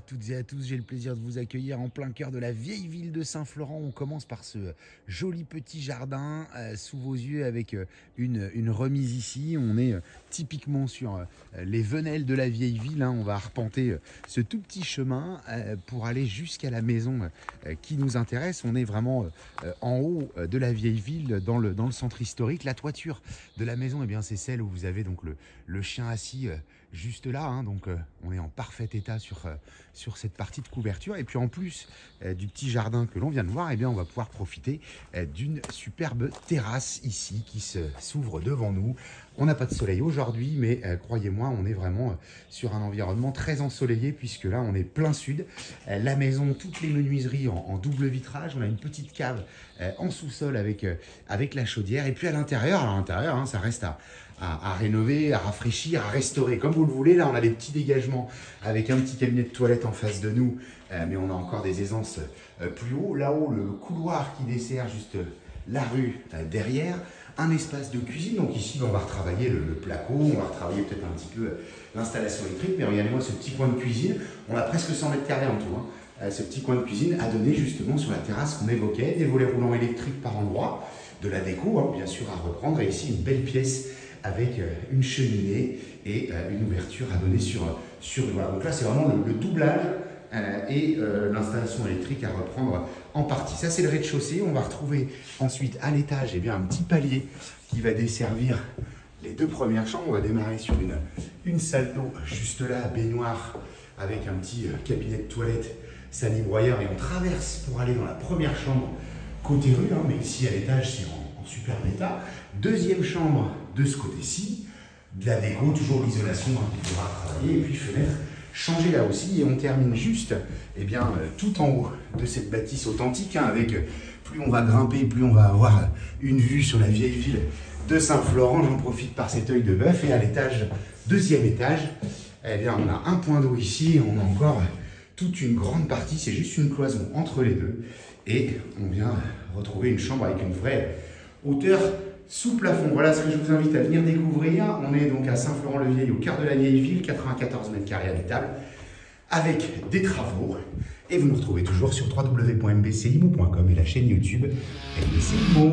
toutes et à tous, j'ai le plaisir de vous accueillir en plein cœur de la vieille ville de Saint-Florent. On commence par ce joli petit jardin sous vos yeux avec une remise ici. On est typiquement sur les venelles de la vieille ville. On va arpenter ce tout petit chemin pour aller jusqu'à la maison qui nous intéresse. On est vraiment en haut de la vieille ville, dans le centre historique. La toiture de la maison, c'est celle où vous avez donc le chien assis juste là. Donc on est en parfait état sur cette partie de couverture. Et puis en plus du petit jardin que l'on vient de voir, on va pouvoir profiter d'une superbe terrasse ici qui s'ouvre devant nous. On n'a pas de soleil aujourd'hui, mais croyez-moi, on est vraiment sur un environnement très ensoleillé puisque là, on est plein sud. La maison, toutes les menuiseries en double vitrage. On a une petite cave en sous-sol avec la chaudière. Et puis à l'intérieur, ça reste à rénover, à rafraîchir, à restaurer comme vous le voulez. Là, on a des petits dégagements avec un petit cabinet de toilette en face de nous, mais on a encore des aisances plus haut. Là-haut, le couloir qui dessert juste la rue derrière. Un espace de cuisine, donc ici on va retravailler le placo, on va retravailler peut-être un petit peu l'installation électrique, mais regardez-moi ce petit coin de cuisine, on a presque 100 mètres carrés en tout. Ce petit coin de cuisine a donné justement sur la terrasse qu'on évoquait, des volets roulants électriques par endroit, de la déco bien sûr à reprendre, et ici une belle pièce avec une cheminée et une ouverture à donner sur voilà. Donc là c'est vraiment le doublage et l'installation électrique à reprendre en partie. Ça c'est le rez-de-chaussée. On va retrouver ensuite à l'étage un petit palier qui va desservir les deux premières chambres. On va démarrer sur une salle d'eau juste là, baignoire avec un petit cabinet de toilette, sali-broyeur, et on traverse pour aller dans la première chambre côté rue, mais ici à l'étage c'est en superbe état. Deuxième chambre de ce côté-ci, de la déco, toujours l'isolation qu'il faudra travailler, et puis fenêtre changer là aussi, et on termine juste tout en haut de cette bâtisse authentique, avec plus on va grimper, plus on va avoir une vue sur la vieille ville de Saint-Florent. J'en profite par cet œil de bœuf, et à l'étage, deuxième étage, on a un point d'eau ici, et on a encore toute une grande partie, c'est juste une cloison entre les deux, et on vient retrouver une chambre avec une vraie hauteur sous plafond. Voilà ce que je vous invite à venir découvrir. On est donc à Saint-Florent-le-Vieil, au cœur de la vieille ville, 94 mètres carrés habitables, avec des travaux. Et vous nous retrouvez toujours sur www.mbcimo.com et la chaîne YouTube MBC Imo.